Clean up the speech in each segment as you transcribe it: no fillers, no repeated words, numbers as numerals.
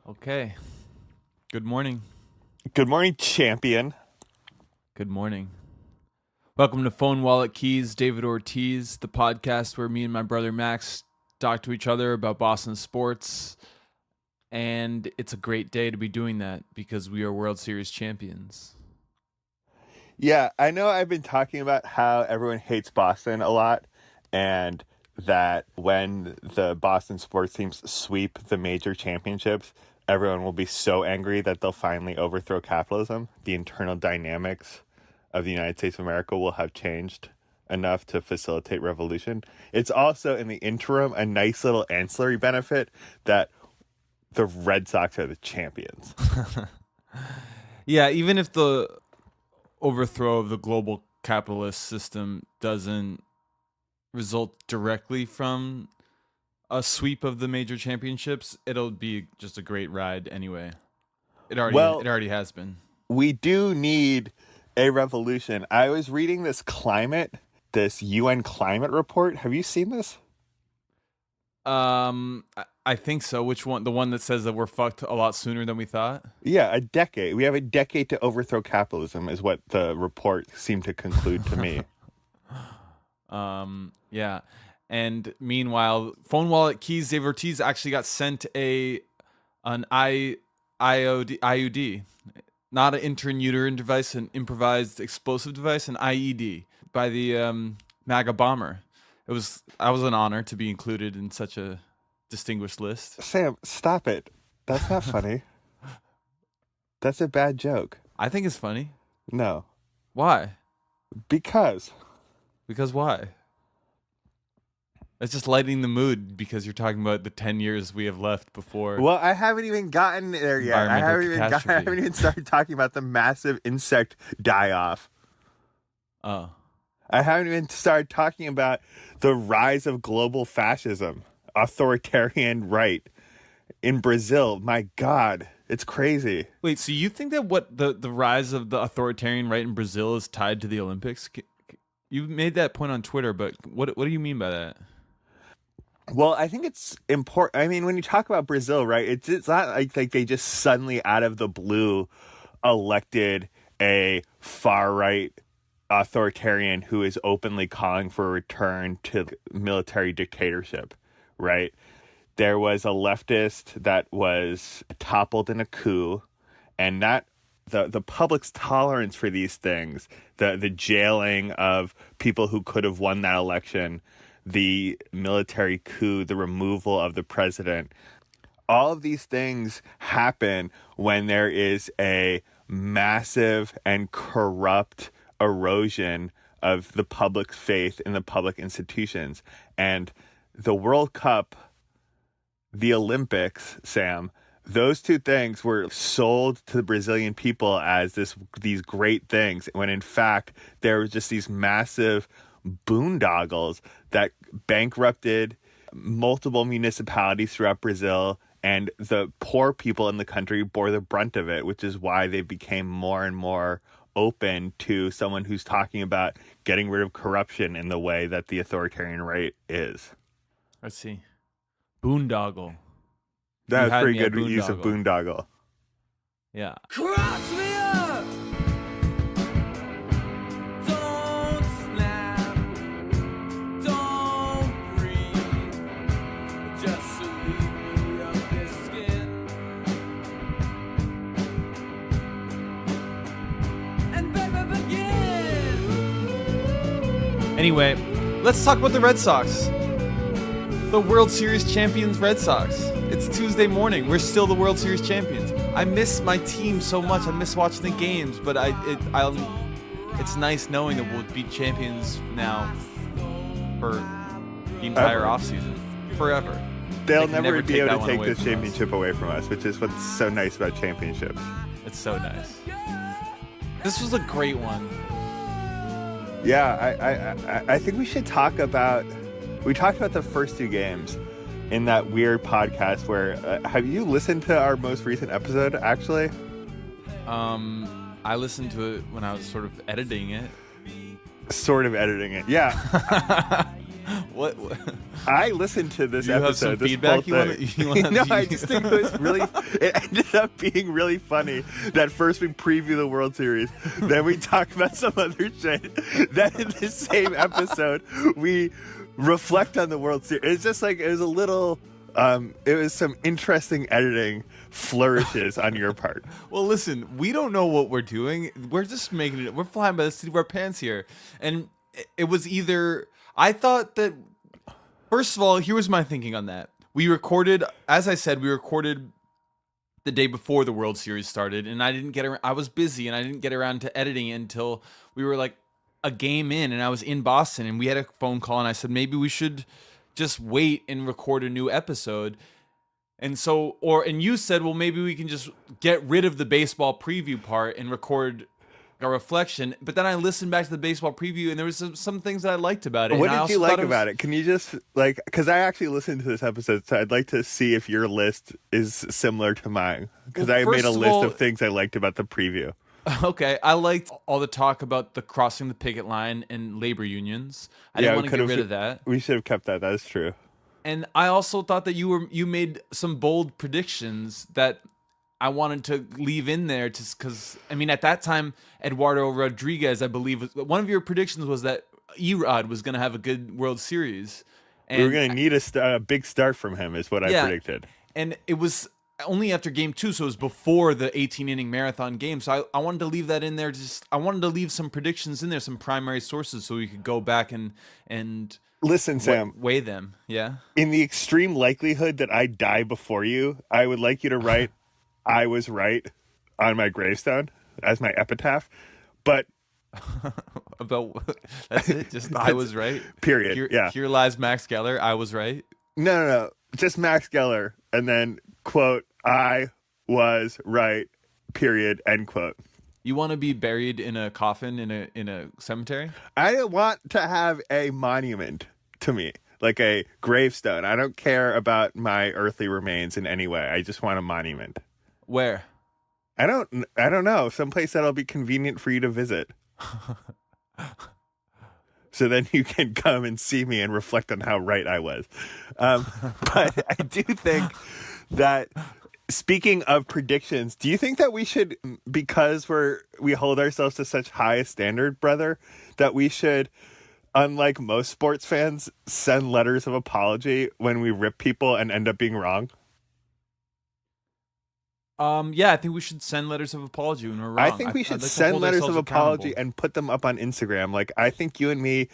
Okay. Good morning. Good morning, champion. Good morning. Welcome to Phone Wallet Keys, David Ortiz, the podcast where me and my brother Max talk to each other about Boston sports. And it's a great day to be doing that because we are World Series champions. Yeah, I know I've been talking about how everyone hates Boston a lot, and that when the Boston sports teams sweep the major championships, everyone will be so angry that they'll finally overthrow capitalism. The internal dynamics of the United States of America will have changed enough to facilitate revolution. It's also, in the interim, a nice little ancillary benefit that the Red Sox are the champions. Yeah, even if the overthrow of the global capitalist system doesn't result directly from a sweep of the major championships, it'll be just a great ride anyway. It already has been. We do need a revolution. I was reading this UN climate report. Have you seen this? I think so. Which one? The one that says that we're fucked a lot sooner than we thought? Yeah, a decade. We have a decade to overthrow capitalism is what the report seemed to conclude to me. Yeah. And meanwhile, Phone Wallet Keys, Dave Ortiz actually got sent an IUD, not an intrauterine device, an improvised explosive device, an IED by the MAGA bomber. I was an honor to be included in such a distinguished list. Sam, stop it. That's not funny. That's a bad joke. I think it's funny. No. Why? Because Why? It's just lightening the mood because you're talking about the 10 years we have left before. Well, I haven't even gotten there yet. I haven't even started talking about the massive insect die-off. Oh. I haven't even started talking about the rise of global fascism, authoritarian right in Brazil. My God, it's crazy. Wait, so you think that what the rise of the authoritarian right in Brazil is tied to the Olympics? You made that point on Twitter, but what do you mean by that? Well, I think it's important. I mean, when you talk about Brazil, right, it's not like they just suddenly out of the blue elected a far-right authoritarian who is openly calling for a return to military dictatorship, right? There was a leftist that was toppled in a coup, and that the public's tolerance for these things, the jailing of people who could have won that election, the military coup, the removal of the president, all of these things happen when there is a massive and corrupt erosion of the public's faith in the public institutions. And the World Cup, the Olympics, Sam, those two things were sold to the Brazilian people as these great things, when in fact there were just these massive boondoggles that bankrupted multiple municipalities throughout Brazil, and the poor people in the country bore the brunt of it, which is why they became more and more open to someone who's talking about getting rid of corruption in the way that the authoritarian right is. Let's see. Boondoggle. That was pretty good use of boondoggle. Yeah. Cross me up! Don't snap, don't breathe, just to leave me up this skin. And baby begin! Anyway, let's talk about the Red Sox. The World Series champions Red Sox. It's Tuesday morning. We're still the World Series champions. I miss my team so much. I miss watching the games, but it's nice knowing that we'll be champions now for the entire offseason. Forever. They'll never be able to take away this from championship away from us, which is what's so nice about championships. It's so nice. This was a great one. Yeah, I think we should talk about... We talked about the first two games in that weird podcast where... have you listened to our most recent episode, actually? I listened to it when I was sort of editing it. Sort of editing it, yeah. What? I listened to this Do you have episode. some this feedback whole you thing. wanna No, I just think it was really. It ended up being really funny. That first we preview the World Series, then we talk about some other shit. Then in the same episode we reflect on the World Series. It's just like it was a little. It was some interesting editing flourishes on your part. Well, listen, we don't know what we're doing. We're just making it. We're flying by the seat of our pants here, and it was either. I thought that. First of all, here was my thinking on that. We recorded, as I said, we recorded the day before the World Series started, and I didn't get around. I was busy, and I didn't get around to editing it until we were like a game in, and I was in Boston, and we had a phone call, and I said maybe we should just wait and record a new episode. And so, and you said, well, maybe we can just get rid of the baseball preview part and record a reflection. But then I listened back to the baseball preview, and there was some things that I liked about it. What and I did you also like thought about it? Can you just because I actually listened to this episode, so I'd like to see if your list is similar to mine. Because Well, I made a first of list all- of things I liked about the preview. Okay, I liked all the talk about the crossing the picket line and labor unions. I didn't want to get rid of that. We should have kept that. That is true. And I also thought that you made some bold predictions that I wanted to leave in there, just because I mean at that time Eduardo Rodriguez, I believe, one of your predictions was that Erod was going to have a good World Series. And We were going to need a big start from him, is what I predicted. And it was only after game 2, so it was before the 18-inning marathon game. So I wanted to leave that in there. I wanted to leave some predictions in there, some primary sources, so we could go back and Listen, Sam, weigh them. Yeah. in the extreme likelihood that I die before you, I would like you to write "I was right" on my gravestone as my epitaph. But About that's it. Just I was right. period. Here, Yeah. here lies Max Geller. I was right. No. Just Max Geller, and then quote, "I was right." Period. End quote. You want to be buried in a coffin in a cemetery? I want to have a monument to me, like a gravestone. I don't care about my earthly remains in any way. I just want a monument. Where? I don't know. Someplace that'll be convenient for you to visit. So then you can come and see me and reflect on how right I was. But I do think that, speaking of predictions, do you think that we should, because we hold ourselves to such high a standard, brother, that we should, unlike most sports fans, send letters of apology when we rip people and end up being wrong? Yeah, I think we should send letters of apology when we're wrong. I think we should I'd like to send hold letters ourselves of apology accountable. and put them up on Instagram. Like, I think you and me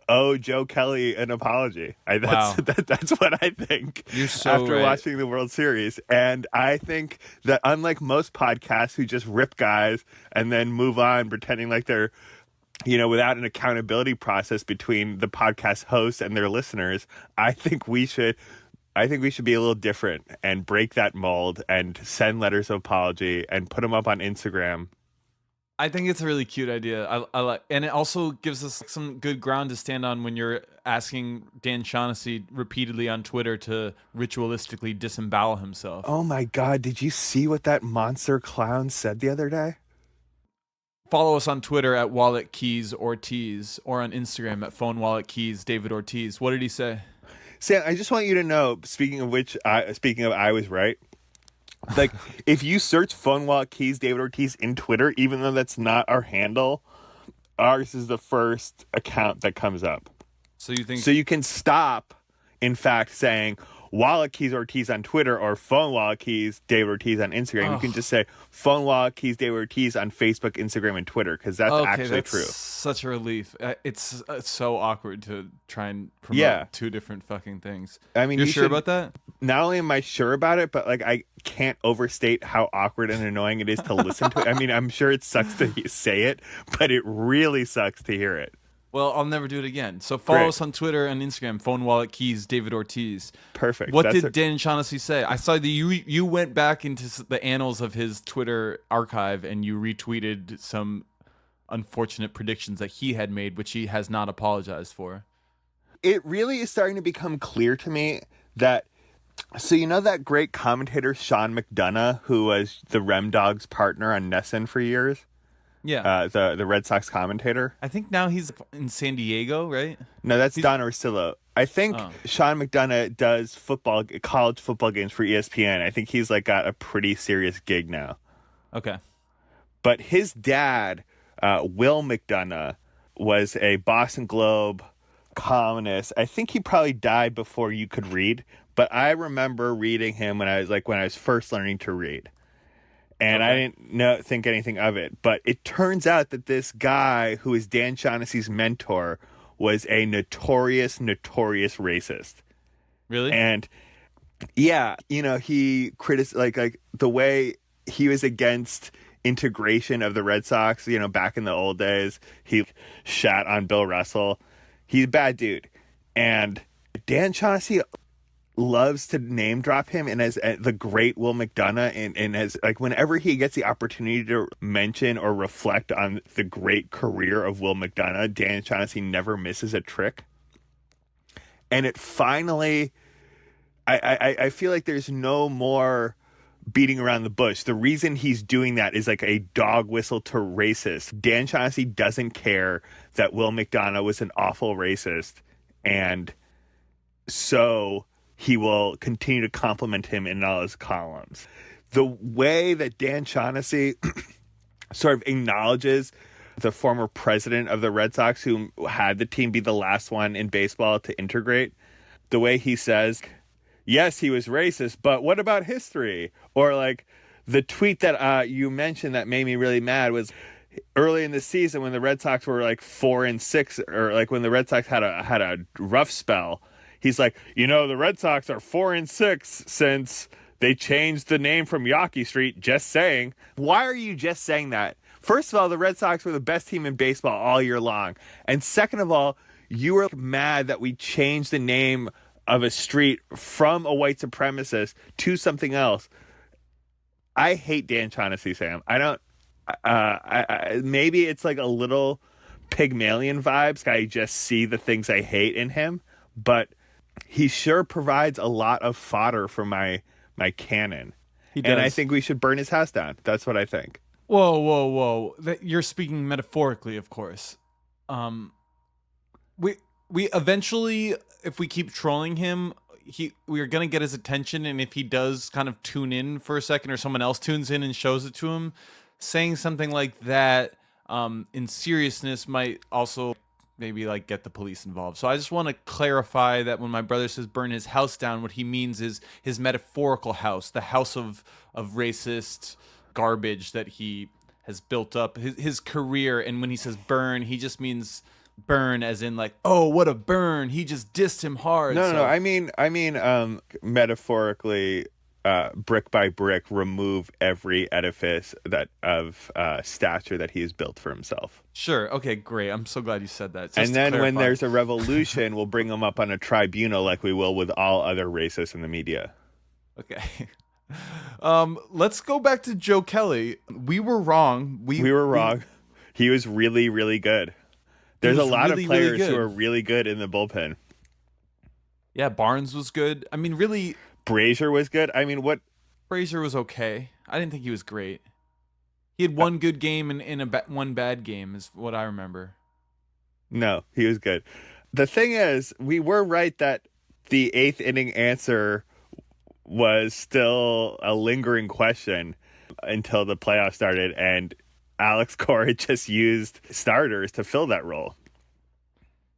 owe Joe Kelly an apology. Wow. That's what I think. You're so after right. watching the World Series. And I think that unlike most podcasts who just rip guys and then move on pretending like they're, without an accountability process between the podcast hosts and their listeners, I think we should be a little different and break that mold and send letters of apology and put them up on Instagram. I think it's a really cute idea. I like, and it also gives us some good ground to stand on when you're asking Dan Shaughnessy repeatedly on Twitter to ritualistically disembowel himself. Oh my God, did you see what that monster clown said the other day? Follow us on Twitter at Wallet Keys Ortiz or on Instagram at Phone Wallet Keys David Ortiz. What did he say? Sam, I just want you to know, speaking of I was right. Like, if you search Phone Wallet Keys David Ortiz in Twitter, even though that's not our handle, ours is the first account that comes up. So you think So you can stop, in fact, saying Wallet Keys Ortiz on Twitter or Phone Wallet Keys David Ortiz on Instagram. You can just say Phone Wallet Keys David Ortiz on Facebook, Instagram, and Twitter, because that's actually that's true. such a relief. It's so awkward to try and promote two different fucking things. I mean, you're you sure should- about that? Not only am I sure about it, but like I can't overstate how awkward and annoying it is to listen to it. I mean, I'm sure it sucks to say it, but it really sucks to hear it. Well, I'll never do it again. So follow Great. us on Twitter and Instagram, Phone Wallet Keys David Ortiz. Perfect. What That's did Dan Shaughnessy say? I saw that you went back into the annals of his Twitter archive and you retweeted some unfortunate predictions that he had made, which he has not apologized for. It really is starting to become clear to me that, so that great commentator Sean McDonough, who was the Rem Dogs partner on Nessun for years? Yeah. The Red Sox commentator. I think now he's in San Diego, right? No, that's Don Orsillo. I think Oh. Sean McDonough does college football games for ESPN. I think he's like got a pretty serious gig now. Okay. But his dad, Will McDonough, was a Boston Globe columnist. I think he probably died before you could read, but I remember reading him when I was first learning to read. And I didn't think anything of it. But it turns out that this guy who is Dan Shaughnessy's mentor was a notorious racist. Really? And yeah, he criticized like the way he was against integration of the Red Sox, back in the old days. He shat on Bill Russell. He's a bad dude. And Dan Shaughnessy loves to name drop him, and as the great Will McDonough, and as like whenever he gets the opportunity to mention or reflect on the great career of Will McDonough, Dan Shaughnessy never misses a trick. And it finally, I feel like there's no more beating around the bush. The reason he's doing that is like a dog whistle to racist. Dan Shaughnessy doesn't care that Will McDonough was an awful racist, and so he will continue to compliment him in all his columns. The way that Dan Shaughnessy sort of acknowledges the former president of the Red Sox, who had the team be the last one in baseball to integrate, the way he says, yes, he was racist, but what about history? Or like the tweet that you mentioned that made me really mad was early in the season when the Red Sox were like 4-6, or like when the Red Sox had a rough spell. He's like, the Red Sox are 4-6 since they changed the name from Yawkey Street. Just saying. Why are you just saying that? First of all, the Red Sox were the best team in baseball all year long. And second of all, you were mad that we changed the name of a street from a white supremacist to something else. I hate Dan Shaughnessy, Sam. I don't. Maybe it's like a little Pygmalion vibes. I just see the things I hate in him, but he sure provides a lot of fodder for my canon. He does. And I think we should burn his house down. That's what I think. Whoa. You're speaking metaphorically, of course. We eventually, if we keep trolling him, we are going to get his attention, and if he does kind of tune in for a second, or someone else tunes in and shows it to him, saying something like that in seriousness might also maybe like get the police involved. So I just want to clarify that when my brother says burn his house down, what he means is his metaphorical house, the house of racist garbage that he has built up his career. And when he says burn, he just means burn as in like, oh, what a burn, he just dissed him hard. No, I mean metaphorically, brick by brick, remove every edifice that of stature that he has built for himself. Sure. Okay, great. I'm so glad you said that. And then when there's a revolution, we'll bring him up on a tribunal like we will with all other racists in the media. Okay. Let's go back to Joe Kelly. We were wrong. We were wrong. He was really, really good. There's a lot of players who are really good in the bullpen. Yeah, Barnes was good. I mean, really, Brazier was good. I mean, what? Brazier was okay. I didn't think he was great. He had one good game and one bad game is what I remember. No, he was good. The thing is, we were right that the 8th inning answer was still a lingering question until the playoffs started, and Alex Cora just used starters to fill that role.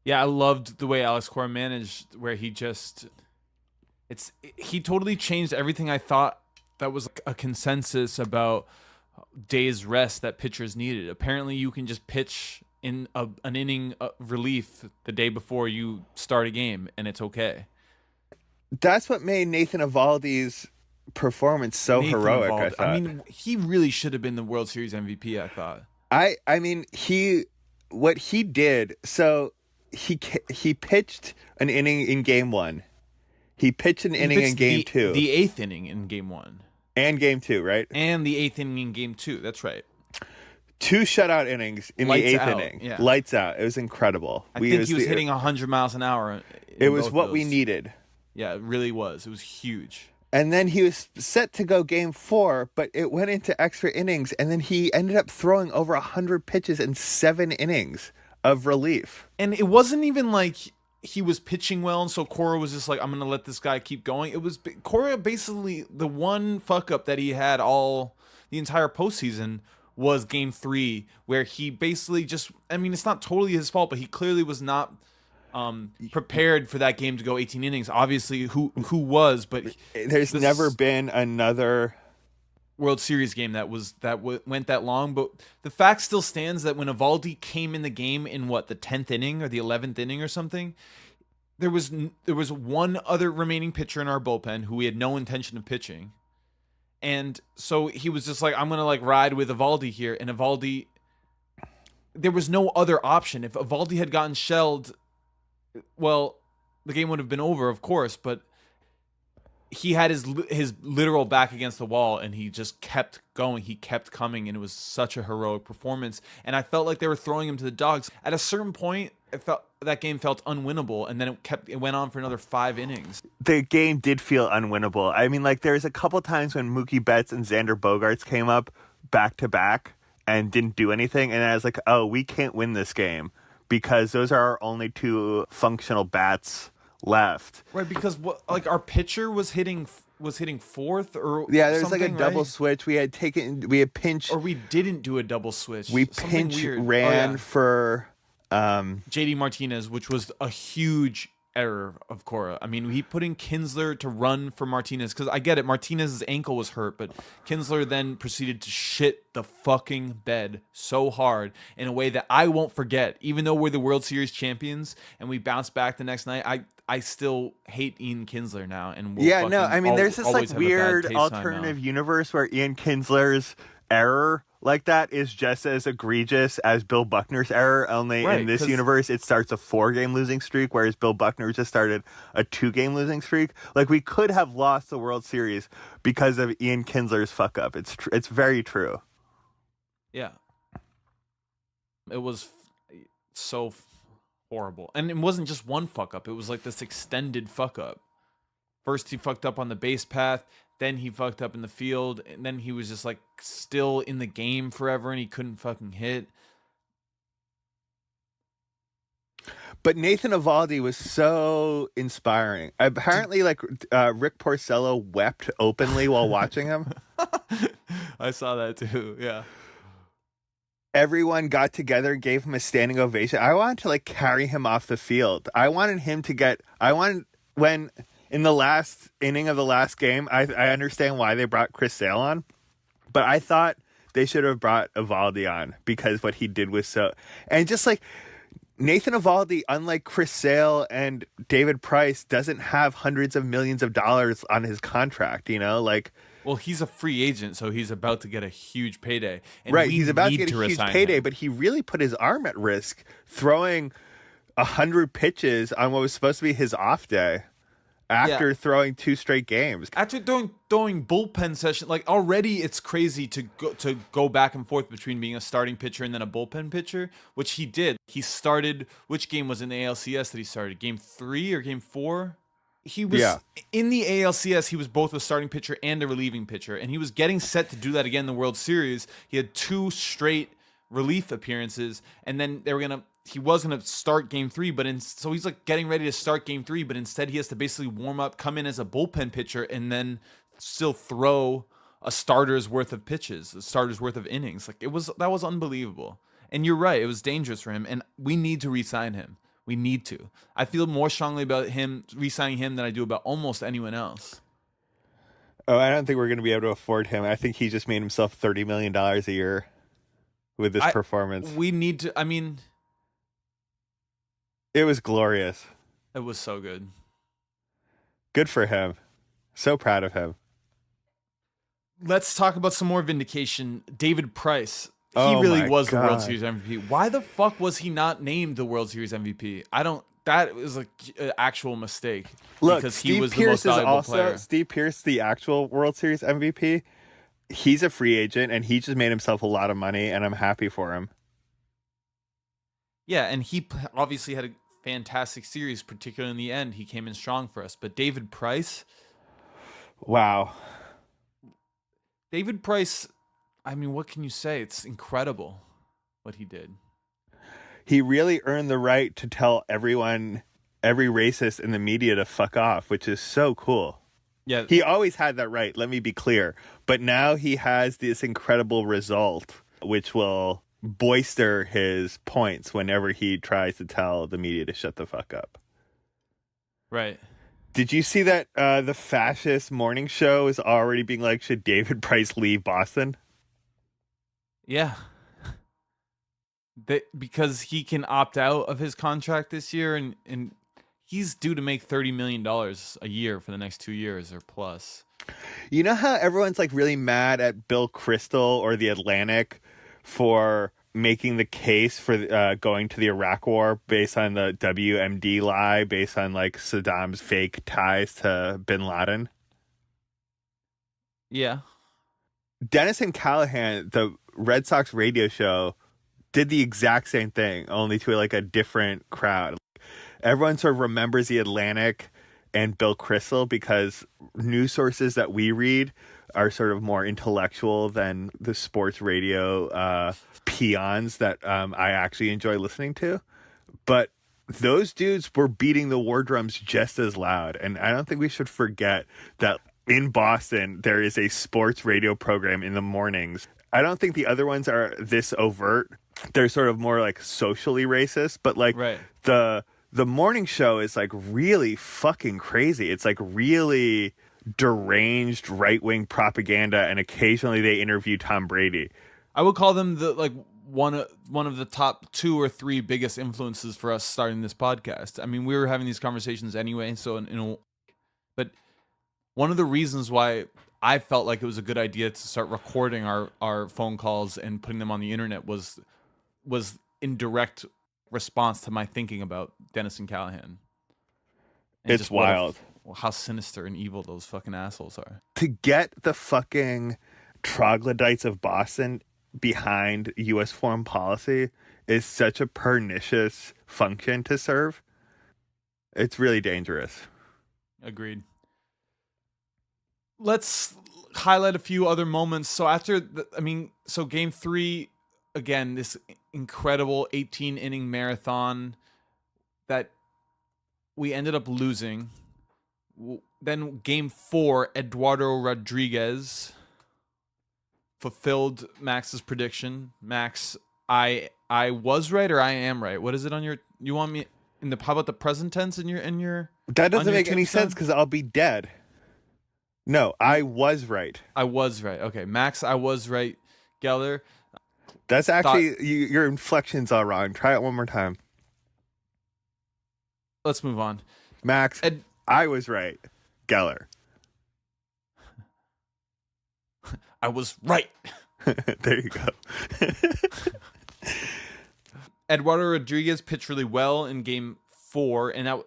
Yeah, I loved the way Alex Cora managed, where he totally changed everything I thought that was a consensus about days rest that pitchers needed. Apparently you can just pitch in an inning relief the day before you start a game and it's okay. That's what made Nathan Eovaldi's performance so heroic, I thought. I mean, he really should have been the World Series MVP, I thought. I mean, what he did, so he pitched an inning in game 1. He pitched an inning in game 2. The 8th inning in game 1. And game 2, right? And the 8th inning in game 2, that's right. 2 shutout innings in Lights the 8th out, inning. yeah. Lights out. It was incredible. I think he was hitting 100 miles an hour. It was what we needed. Yeah, it really was. It was huge. And then he was set to go game 4, but it went into extra innings, and then he ended up throwing over 100 pitches in 7 innings of relief. And it wasn't even like he was pitching well, and so Cora was just like, I'm gonna let this guy keep going. It was Cora basically the one fuck up that he had all the entire postseason was game 3, where he basically just, I mean, it's not totally his fault, but he clearly was not prepared for that game to go 18 innings. Obviously, who was, but There's never been another World Series game that went that long. But the fact still stands that when Eovaldi came in the game in the 10th inning or the 11th inning or something, there was one other remaining pitcher in our bullpen who we had no intention of pitching, and so he was just like, I'm gonna like ride with Eovaldi here. And Eovaldi, there was no other option. If Eovaldi had gotten shelled, well, the game would have been over, of course, but he had his literal back against the wall, and he just kept going. He kept coming, and it was such a heroic performance. And I felt like they were throwing him to the dogs. At a certain point, that game felt unwinnable, and then it went on for another 5 innings. The game did feel unwinnable. I mean, like, there's a couple times when Mookie Betts and Xander Bogaerts came up back to back and didn't do anything, and I was like, oh, we can't win this game because those are our only 2 functional bats left. Right, because our pitcher was hitting 4th or there was like a double switch. We had pinched, or we didn't do a double switch. We pinch ran for JD Martinez, which was a huge error of Cora. I mean, he put in Kinsler to run for Martinez, because I get it, Martinez's ankle was hurt, but Kinsler then proceeded to shit the fucking bed so hard in a way that I won't forget. Even though we're the World Series champions and we bounced back the next night, I still hate Ian Kinsler now. And there's this like weird alternative universe where Ian Kinsler's error like that is just as egregious as Bill Buckner's error, only in this universe it starts a 4-game losing streak, whereas Bill Buckner just started a 2-game losing streak. Like, we could have lost the World Series because of Ian Kinsler's fuck up. It's very true. Yeah, it was so horrible, and it wasn't just one fuck up. It was like this extended fuck up. First he fucked up on the base path, then he fucked up in the field, and then he was just like still in the game forever and he couldn't fucking hit. But Nathan Eovaldi was so inspiring. Apparently, like, Rick Porcello wept openly while watching him. I saw that too, yeah. Everyone got together and gave him a standing ovation. I wanted to like carry him off the field. When in the last inning of the last game, I understand why they brought Chris Sale on, but I thought they should have brought Eovaldi on because what he did was so, and just like Nathan Eovaldi, unlike Chris Sale and David Price, doesn't have hundreds of millions of dollars on his contract, Well, he's a free agent, so he's about to get a huge payday. And right, he's about to get a huge payday, but he really put his arm at risk throwing 100 pitches on what was supposed to be his off day after throwing 2 straight games. After doing bullpen session, like, already it's crazy to go back and forth between being a starting pitcher and then a bullpen pitcher, which he did. He started, which game was in the ALCS that he started? Game 3 or game 4? He was in the ALCS. He was both a starting pitcher and a relieving pitcher, and he was getting set to do that again in the World Series. He had 2 straight relief appearances, and then he was gonna start game 3, so he's like getting ready to start game 3, but instead he has to basically warm up, come in as a bullpen pitcher, and then still throw a starter's worth of pitches, a starter's worth of innings. Like, that was unbelievable. And you're right, it was dangerous for him, and we need to re-sign him. We need to. I feel more strongly about him re-signing him than I do about almost anyone else. Oh, I don't think we're going to be able to afford him. I think he just made himself $30 million a year with this performance. We need to. I mean, it was glorious. It was so good. Good for him. So proud of him. Let's talk about some more vindication. David Price. He really was the World Series MVP. Why the fuck was he not named the World Series MVP? That was an actual mistake. Look, because Steve he was Pearce the most valuable player. Steve Pearce, the actual World Series MVP. He's a free agent, and he just made himself a lot of money, and I'm happy for him. Yeah, and he obviously had a fantastic series, particularly in the end. He came in strong for us. But David Price... Wow. David Price, I mean, what can you say? It's incredible what he did. He really earned the right to tell everyone, every racist in the media to fuck off, which is so cool. Yeah. He always had that right, let me be clear. But now he has this incredible result, which will boister his points whenever he tries to tell the media to shut the fuck up. Right. Did you see that the fascist morning show is already being like, should David Price leave Boston? Yeah. Because he can opt out of his contract this year, and he's due to make $30 million a year for the next 2 years or plus. You know how everyone's like really mad at Bill Crystal or The Atlantic for making the case for going to the Iraq War based on the WMD lie, based on like Saddam's fake ties to bin Laden? Yeah. Dennis and Callahan, the Red Sox radio show, did the exact same thing, only to like a different crowd. Everyone sort of remembers The Atlantic and Bill Crystal because news sources that we read are sort of more intellectual than the sports radio peons that I actually enjoy listening to. But those dudes were beating the war drums just as loud. And I don't think we should forget that in Boston, there is a sports radio program in the mornings. I don't think the other ones are this overt. They're sort of more like socially racist, but like Right. the morning show is like really fucking crazy. It's like really deranged right-wing propaganda, and occasionally they interview Tom Brady. I would call them the like one of the top 2 or 3 biggest influences for us starting this podcast. I mean, we were having these conversations anyway, so but one of the reasons why I felt like it was a good idea to start recording our phone calls and putting them on the internet was in direct response to my thinking about Dennis and Callahan. And It's just what wild. how sinister and evil those fucking assholes are. To get the fucking troglodytes of Boston behind U.S. foreign policy is such a pernicious function to serve. It's really dangerous. Agreed. Let's highlight a few other moments. So so game 3, again, this incredible 18-inning marathon that we ended up losing. Then game 4, Eduardo Rodriguez fulfilled Max's prediction. Max, I was right or I am right? What is it on your? You want me in the? How about the present tense in your? That doesn't on your make any tombstone? sense because I'll be dead. No, I was right. I was right. Okay, Max, I was right. Geller, That's actually your inflection's all wrong. Try it one more time. let's move on. Max, I was right. Geller. I was right. There you go. Eduardo Rodriguez pitched really well in game 4, and that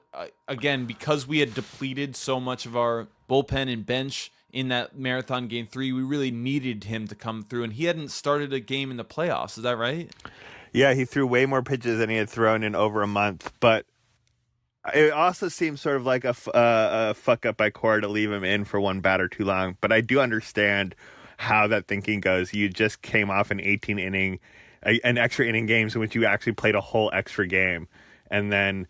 again because we had depleted so much of our bullpen and bench in that marathon game 3, we really needed him to come through, and he hadn't started a game in the playoffs. Is that right? Yeah, he threw way more pitches than he had thrown in over a month, but it also seems sort of like a fuck up by Cora to leave him in for one batter too long. But I do understand how that thinking goes. You just came off an 18-inning, an extra inning games in which you actually played a whole extra game, and then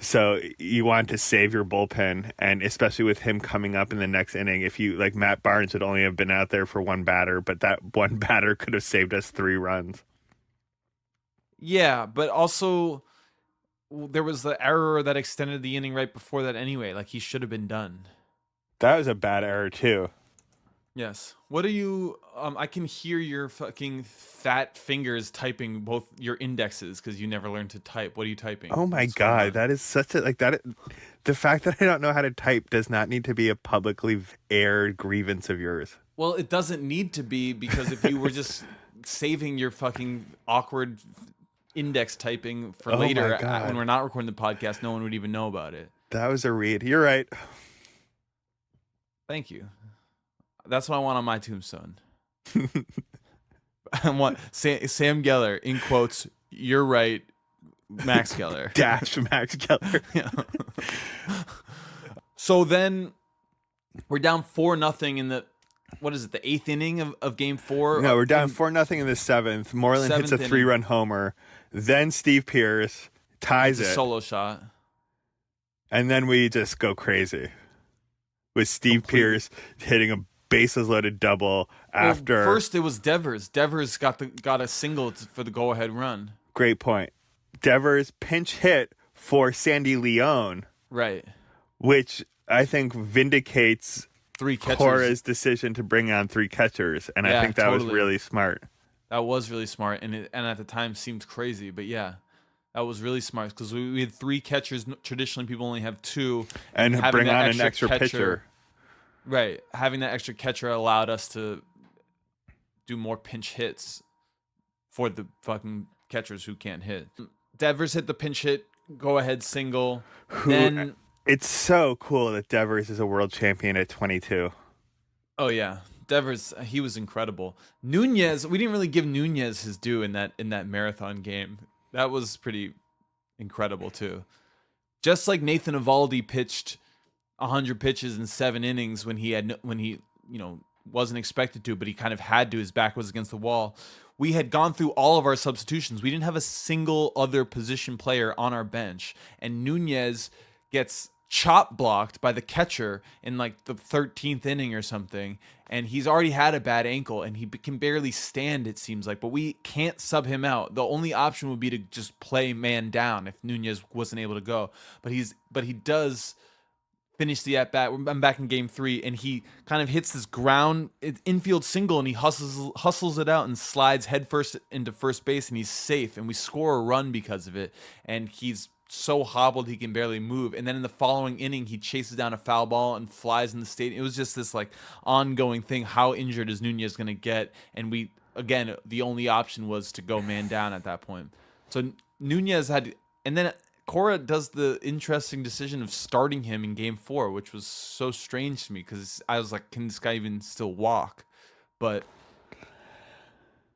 so you want to save your bullpen, and especially with him coming up in the next inning, if you like Matt Barnes would only have been out there for one batter, but that one batter could have saved us 3 runs. Yeah, but also there was the error that extended the inning right before that anyway. Like, he should have been done. That was a bad error too. Yes. What are you... I can hear your fucking fat fingers typing both your indexes because you never learned to type. What are you typing? Oh my What's going God, on? that is such a, like that. The fact that I don't know how to type does not need to be a publicly aired grievance of yours. Well, it doesn't need to be, because if you were just saving your fucking awkward index typing for Oh my later God. when we're not recording the podcast, no one would even know about it. That was a read. You're right. Thank you. That's what I want on my tombstone. I want Sam Geller, in quotes, you're right, Max Geller. Dash Max Keller. Yeah. So then We're down 4-0 in the what is it, the 8th inning of game 4? No, we're down 4-0 in the 7th. Moreland hits a 7th 3-run homer. Then Steve Pearce ties It's a it. solo shot. And then we just go crazy with Steve Pearce hitting a bases loaded double after. Well, first it was Devers. Devers got a single for the go ahead run. Great point. Devers pinch hit for Sandy Leone, Right. which I think vindicates 3 catchers. Cora's decision to bring on 3 catchers, and I Yeah, think that was totally. really smart. That was really smart, and at the time seemed crazy, but yeah, that was really smart because we had 3 catchers. Traditionally, people only have 2, And having bring that on an extra pitcher. Right, having that extra catcher allowed us to do more pinch hits for the fucking catchers who can't hit. Devers hit the pinch hit, go ahead single. Then It's so cool that Devers is a world champion at 22. oh yeah, Devers, he was incredible. Nunez, we didn't really give Nunez his due in that marathon game. That was pretty incredible too. Just like Nathan Eovaldi pitched 100 pitches in 7 innings when he wasn't expected to, but he kind of had to. His back was against the wall. We had gone through all of our substitutions. We didn't have a single other position player on our bench, and Nunez gets chop blocked by the catcher in like the 13th inning or something, and he's already had a bad ankle and he can barely stand, it seems like, but we can't sub him out. The only option would be to just play man down if Nunez wasn't able to go, but he does finish the at bat. I'm back in game 3, and he kind of hits this ground infield single, and he hustles it out and slides headfirst into first base, and he's safe, and we score a run because of it. And he's so hobbled he can barely move. And then in the following inning, he chases down a foul ball and flies in the stadium. It was just this like ongoing thing. How injured is Nunez going to get? And we, again, the only option was to go man down at that point. So Nunez had, and then Cora does the interesting decision of starting him in game 4, which was so strange to me because I was like, can this guy even still walk? But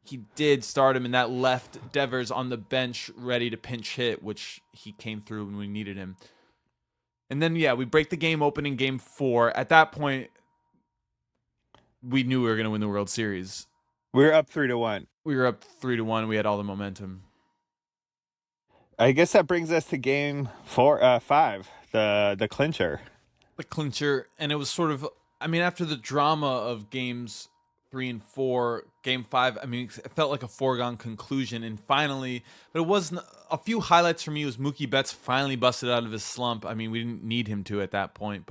he did start him, and that left Devers on the bench ready to pinch hit, which he came through when we needed him. And then, yeah, we break the game open in game 4. At that point, we knew we were going to win the World Series. We were up 3-1. We were up 3-1. We had all the momentum. I guess that brings us to game 5, the clincher. The clincher, and it was sort of, I mean, after the drama of games 3 and 4, game 5, I mean, it felt like a foregone conclusion. And finally, but it wasn't, a few highlights for me was Mookie Betts finally busted out of his slump. I mean, we didn't need him to at that point,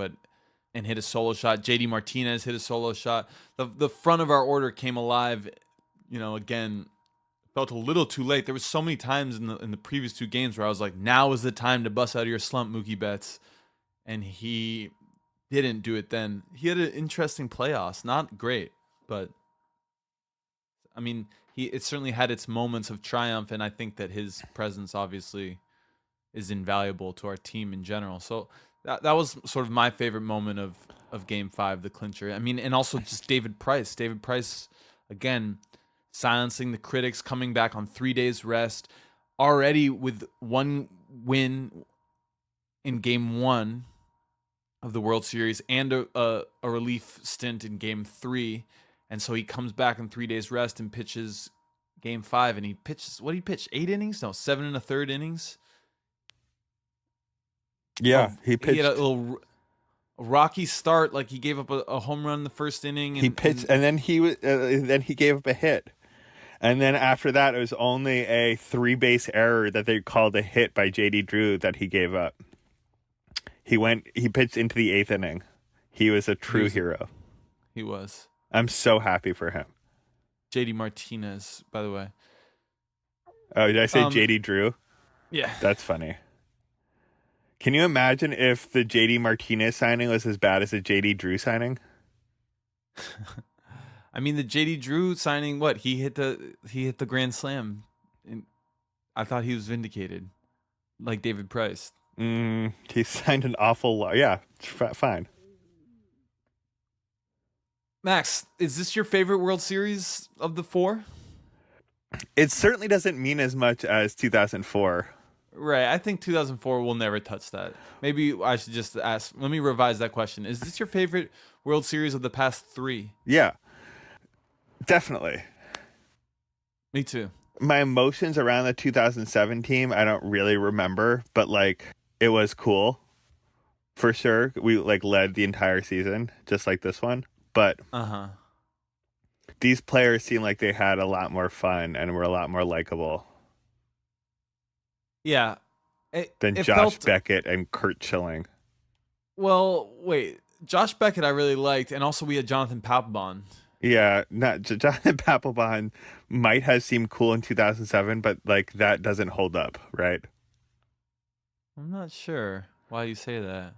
and hit a solo shot. JD Martinez hit a solo shot. The front of our order came alive, again. Felt a little too late. There was so many times in the previous 2 games where I was like, now is the time to bust out of your slump, Mookie Betts. And he didn't do it then. He had an interesting playoffs. Not great, but I mean, it certainly had its moments of triumph, and I think that his presence obviously is invaluable to our team in general. So that was sort of my favorite moment of game 5, the clincher. I mean, and also just David Price. David Price, again, silencing the critics, coming back on 3 days rest, already with 1 win in game 1 of the World Series and a relief stint in game 3. And so he comes back in 3 days rest and pitches game 5, and he pitches, what did he pitch? 8 innings? No, 7 1/3 innings. Yeah, he pitched. He had a little rocky start. Like he gave up a home run in the first inning. He pitched, and then he gave up a hit. And then after that, it was only a 3-base error that they called a hit by JD Drew that he gave up. He pitched into the 8th inning. He was a true hero. He was. I'm so happy for him. JD Martinez, by the way. Oh, did I say JD Drew? Yeah. That's funny. Can you imagine if the JD Martinez signing was as bad as the JD Drew signing? I mean, the JD Drew signing, what? He hit the grand slam. And I thought he was vindicated, like David Price. He signed an awful lot. Yeah, fine. Max, is this your favorite World Series of the 4? It certainly doesn't mean as much as 2004. Right. I think 2004 will never touch that. Maybe I should just ask. Let me revise that question. Is this your favorite World Series of the past 3? Yeah, definitely. Me too. My emotions around the 2007 team, I don't really remember, but like it was cool for sure. We like led the entire season, just like this one. But Uh-huh. these players seem like they had a lot more fun and were a lot more likable Yeah. than It Josh felt Beckett and Kurt Schilling. well, wait. Josh Beckett I really liked, and also we had Jonathan Papelbon. Yeah, not Jonathan Papelbon might have seemed cool in 2007, but like that doesn't hold up, right? I'm not sure why you say that.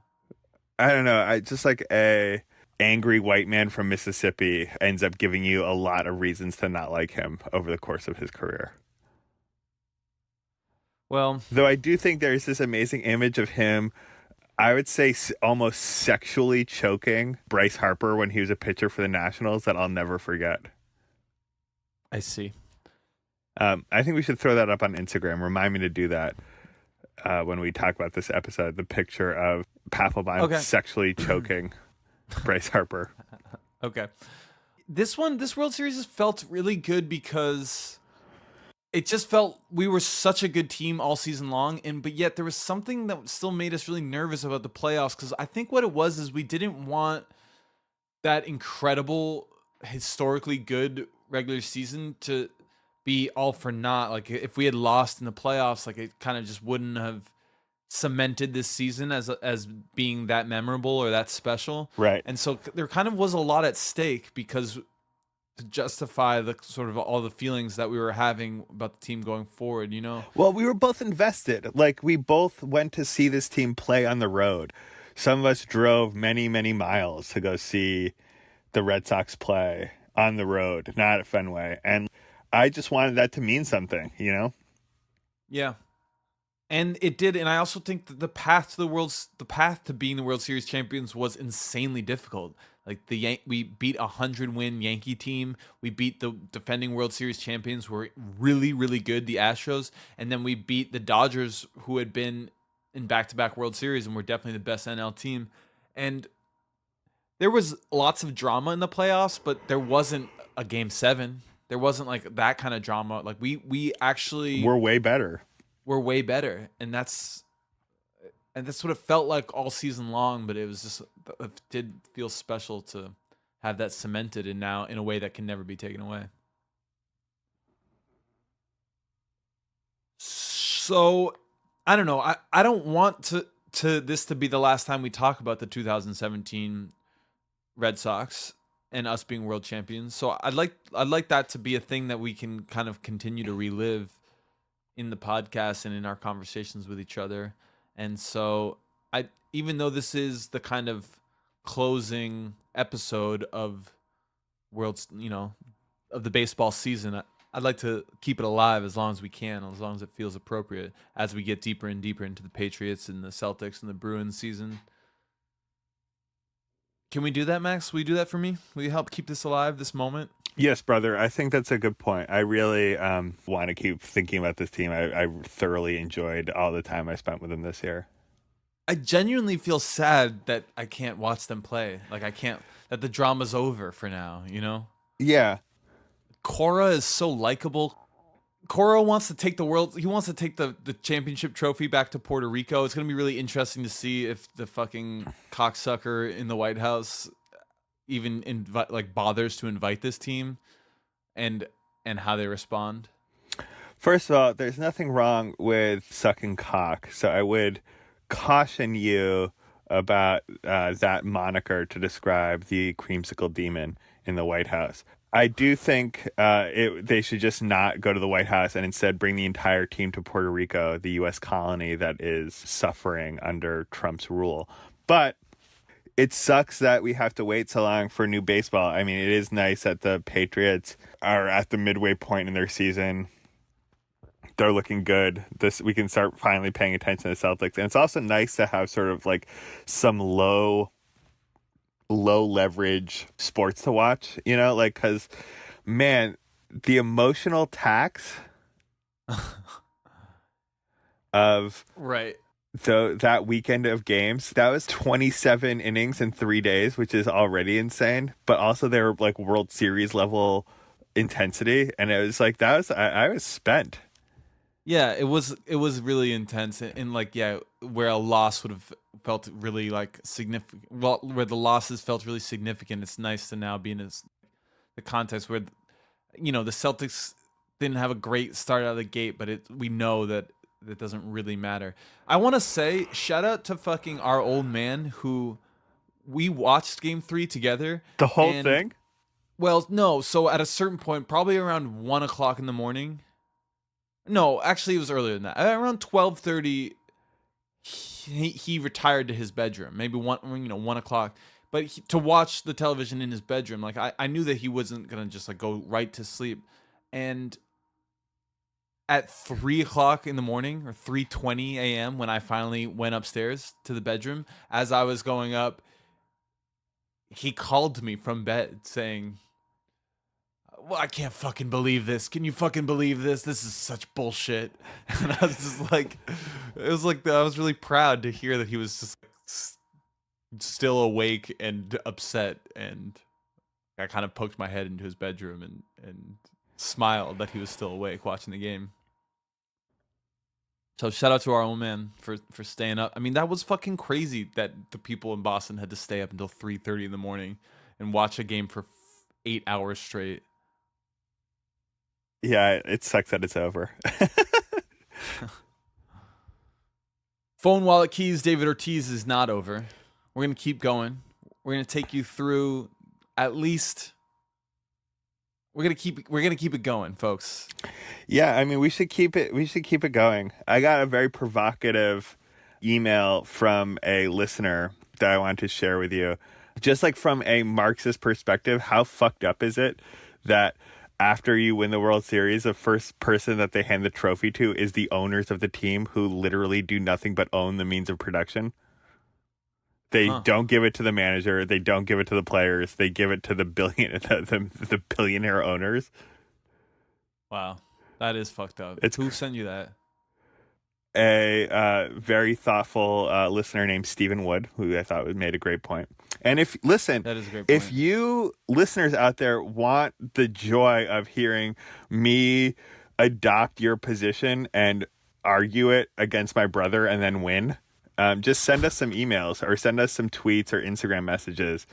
I don't know. I just like a angry white man from Mississippi ends up giving you a lot of reasons to not like him over the course of his career. Well, Though I do think there's this amazing image of him, I would say almost sexually choking Bryce Harper when he was a pitcher for the Nationals that I'll never forget. I see. I think we should throw that up on Instagram. Remind me to do that when we talk about this episode. The picture of Papelbon Okay. sexually choking Bryce Harper. Okay. This World Series just felt really good because it just felt we were such a good team all season long, but yet there was something that still made us really nervous about the playoffs, because I think what it was is we didn't want that incredible, historically good regular season to be all for naught. Like if we had lost in the playoffs, like it kind of just wouldn't have cemented this season as being that memorable or that special. Right. And so there kind of was a lot at stake, because to justify the sort of all the feelings that we were having about the team going forward, you know? Well, we were both invested. Like, we both went to see this team play on the road. Some of us drove many, many miles to go see the Red Sox play on the road, not at Fenway. And I just wanted that to mean something, you know? Yeah. And it did, and I also think that the path to being the World Series champions was insanely difficult. Like we beat a 100-win Yankee team. We beat the defending World Series champions, who were really, really good, the Astros, and then we beat the Dodgers, who had been in back-to-back World Series and were definitely the best NL team. And there was lots of drama in the playoffs, but there wasn't a Game 7. There wasn't like that kind of drama. Like we actually We're way better. were way better, and that's what it felt like all season long. But it was just, it did feel special to have that cemented, and now in a way that can never be taken away. So I don't know. I don't want to this to be the last time we talk about the 2017 Red Sox and us being world champions. So I'd like that to be a thing that we can kind of continue to relive in the podcast and in our conversations with each other. And so even though this is the kind of closing episode of of the baseball season, I'd like to keep it alive as long as we can, as long as it feels appropriate, as we get deeper and deeper into the Patriots and the Celtics and the Bruins season. Can we do that, Max? Will you do that for me? Will you help keep this alive, this moment? Yes, brother. I think that's a good point. I really want to keep thinking about this team. I thoroughly enjoyed all the time I spent with them this year. I genuinely feel sad that I can't watch them play. Like that the drama's over for now, you know? Yeah. Cora is so likable. Cora wants to take the championship trophy back to Puerto Rico. It's going to be really interesting to see if the fucking cocksucker in the White House even bothers to invite this team, and how they respond. First of all, there's nothing wrong with sucking cock, so I would caution you about that moniker to describe the creamsicle demon in the White House. I do think they should just not go to the White House and instead bring the entire team to Puerto Rico, the U.S. colony that is suffering under Trump's rule. But it sucks that we have to wait so long for new baseball. I mean, it is nice that the Patriots are at the midway point in their season. They're looking good. We can start finally paying attention to the Celtics. And it's also nice to have sort of like some low leverage sports to watch, you know, like, because, man, the emotional tax of Right. that weekend of games. That was 27 innings in 3 days, which is already insane. But also they were like World Series level intensity, and it was like I was spent. Yeah, it was really intense, and like, yeah, where a loss would have felt really like significant. Well, where the losses felt really significant, it's nice to now be in the context where, the Celtics didn't have a great start out of the gate, but we know that doesn't really matter. I want to say shout out to fucking our old man who we watched Game 3 together. The whole and- thing? Well, no. So at a certain point, probably around 1:00 in the morning. No, actually, it was earlier than that. Around 12:30, he retired to his bedroom. Maybe 1:00. But to watch the television in his bedroom, like I knew that he wasn't gonna just like go right to sleep. And at 3:00 in the morning or 3:20 a.m. when I finally went upstairs to the bedroom, as I was going up, he called me from bed saying, "Well, I can't fucking believe this. Can you fucking believe this? This is such bullshit." And I was just like, it was like, I was really proud to hear that he was just still awake and upset. And I kind of poked my head into his bedroom and smiled that he was still awake watching the game. So shout out to our old man for staying up. I mean, that was fucking crazy that the people in Boston had to stay up until 3:30 in the morning and watch a game for 8 hours straight. Yeah, it sucks that it's over. Phone Wallet Keys, David Ortiz is not over. We're going to keep going. We're going to take you through at least... We're gonna keep it going, folks. Yeah, I mean, we should keep it going. I got a very provocative email from a listener that I wanted to share with you. Just like from a Marxist perspective, how fucked up is it that after you win the World Series, the first person that they hand the trophy to is the owners of the team, who literally do nothing but own the means of production? They don't give it to the manager. They don't give it to the players. They give it to the billionaire owners. Wow, that is fucked up. Who sent you that? A very thoughtful listener named Stephen Wood, who I thought made a great point. And that is a great point. If you listeners out there want the joy of hearing me adopt your position and argue it against my brother and then win, just send us some emails or send us some tweets or Instagram messages.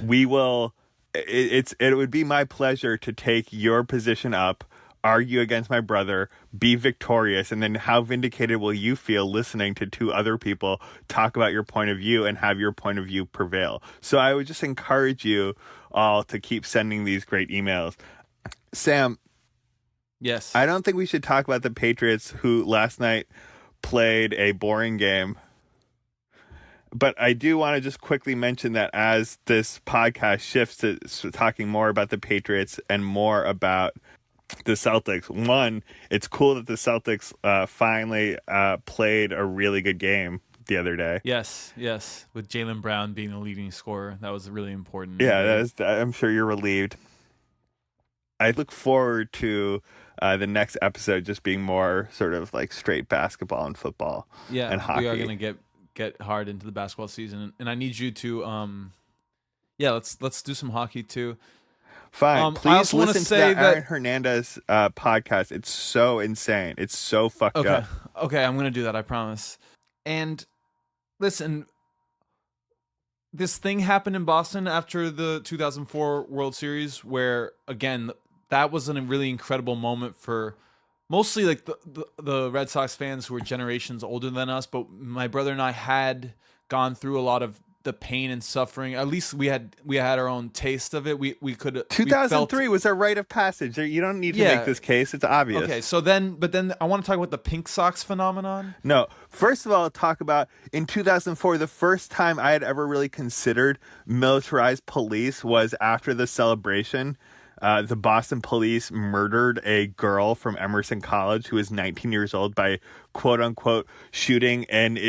We will. It would be my pleasure to take your position up, argue against my brother, be victorious, and then how vindicated will you feel listening to two other people talk about your point of view and have your point of view prevail? So I would just encourage you all to keep sending these great emails. Sam. Yes. I don't think we should talk about the Patriots, who last night played a boring game. But I do want to just quickly mention that as this podcast shifts to talking more about the Patriots and more about the Celtics, one, it's cool that the Celtics finally played a really good game the other day. Yes, with Jaylen Brown being the leading scorer. That was really important. Yeah, I'm sure you're relieved. I look forward to the next episode just being more sort of like straight basketball and football and hockey. We are going to get hard into the basketball season, and I need you to let's do some hockey too. Fine. Please listen to that Aaron Hernandez podcast. It's so insane. It's so fucked up. Okay, I'm going to do that, I promise. And listen, this thing happened in Boston after the 2004 World Series where, again, that was a really incredible moment for mostly like the Red Sox fans who were generations older than us, but my brother and I had gone through a lot of the pain and suffering. At least we had our own taste of it. We could. 2003 was a rite of passage. You don't need to make this case. It's obvious. Okay, so then I want to talk about the Pink Sox phenomenon. No, first of all, talk about in 2004, the first time I had ever really considered militarized police was after the celebration. The Boston police murdered a girl from Emerson College who was 19 years old by quote unquote shooting an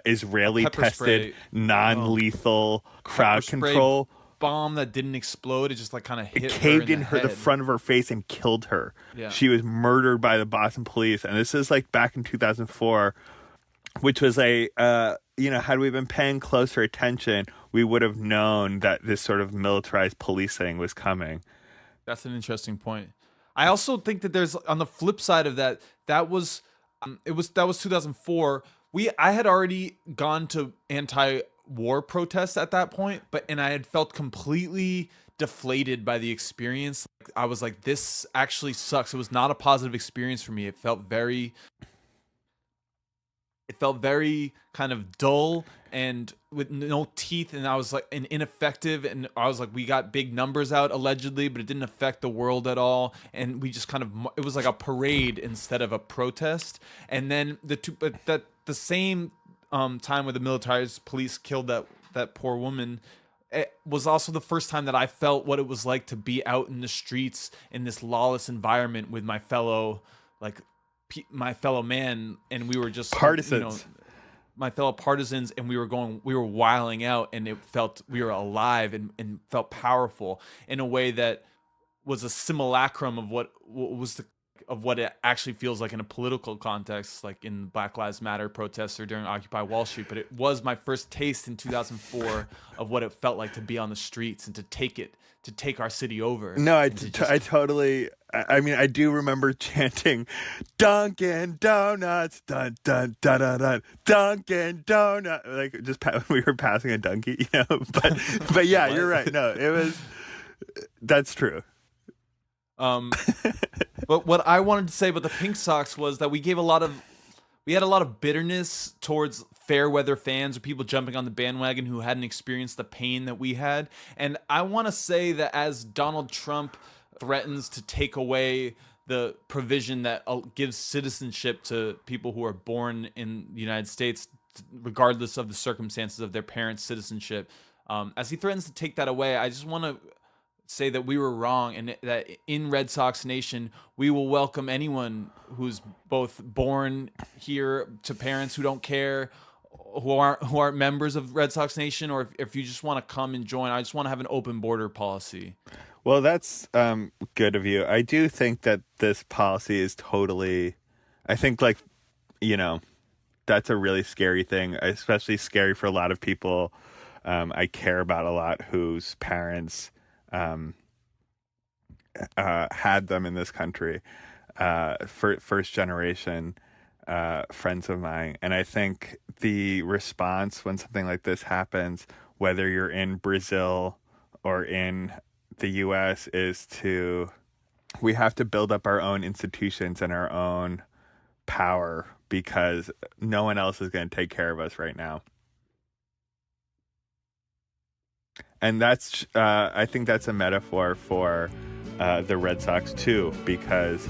Israeli tested non-lethal crowd control bomb that didn't explode. It just like kind of hit It caved in her the head. front of her face and killed her. Yeah. She was murdered by the Boston police, and this is like back in 2004, which was a had we been paying closer attention, we would have known that this sort of militarized policing was coming. That's an interesting point. I also think that there's on the flip side of that. That was 2004. I had already gone to anti-war protests at that point, and I had felt completely deflated by the experience. I was like, this actually sucks. It was not a positive experience for me. It felt very kind of dull and with no teeth, and I was like, and ineffective, and I was like, we got big numbers out allegedly, but it didn't affect the world at all, and we just kind of, it was like a parade instead of a protest. And then the same time where the militarized police killed that poor woman, it was also the first time that I felt what it was like to be out in the streets in this lawless environment with my fellow man, and we were just Partisans. My fellow partisans, and we were wiling out, and it felt we were alive and felt powerful in a way that was a simulacrum of what it actually feels like in a political context, like in Black Lives Matter protests or during Occupy Wall Street. But it was my first taste in 2004 of what it felt like to be on the streets and to take our city over. No, I totally. I mean, I do remember chanting, "Dunkin' Donuts, dun dun dun dun dun, Dunkin' Donut," like just we were passing a donkey, But yeah, you're right. No, that's true. But what I wanted to say about the Pink Sox was that we had a lot of bitterness towards fair weather fans or people jumping on the bandwagon who hadn't experienced the pain that we had. And I want to say that as Donald Trump threatens to take away the provision that gives citizenship to people who are born in the United States, regardless of the circumstances of their parents' citizenship, as he threatens to take that away, I just want to say that we were wrong, and that in Red Sox Nation, we will welcome anyone who's both born here to parents who don't care, who aren't members of Red Sox Nation, or if you just want to come and join. I just want to have an open border policy. Well, that's good of you. I do think that this policy is totally, I think that's a really scary thing, especially scary for a lot of people I care about a lot whose parents had them in this country, first generation friends of mine. And I think the response when something like this happens, whether you're in Brazil or in the US, we have to build up our own institutions and our own power, because no one else is going to take care of us right now. And that's, I think that's a metaphor for the Red Sox too, because,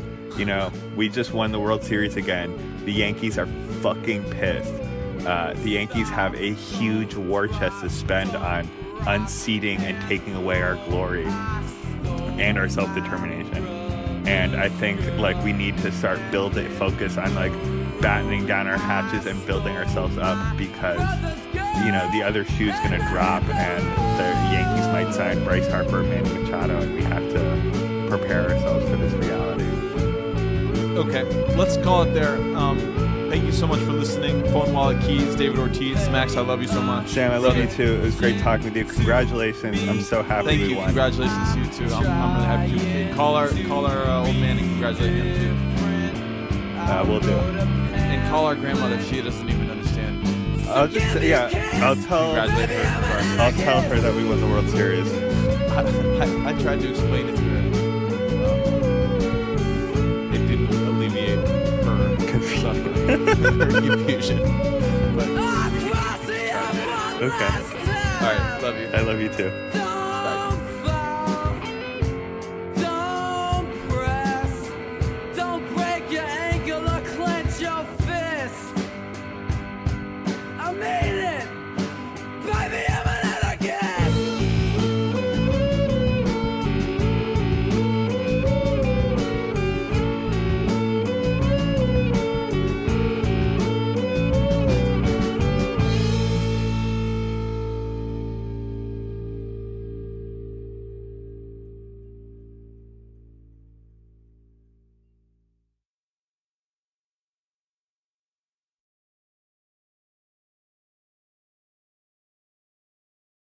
we just won the World Series again. The Yankees are fucking pissed. The Yankees have a huge war chest to spend on unseating and taking away our glory and our self-determination. And I think we need to start focus on battening down our hatches and building ourselves up, because the other shoe's gonna drop and the Yankees might sign Bryce Harper, Manny Machado, and we have to prepare ourselves for this reality. Okay, let's call it there. Thank you so much for listening. Phone Wallet Keys, David Ortiz. Max, I love you so much. Sam, I love you too. It was great talking with you. Congratulations. I'm so happy Thank we you. won. Congratulations to you too. I'm really happy to call our old man and congratulate him too. We'll do. And call our grandmother. She doesn't even understand. I'll tell her that we won the World Series. I tried to explain it to her. It didn't alleviate her confusion. But Okay. all right, love you. I love you too.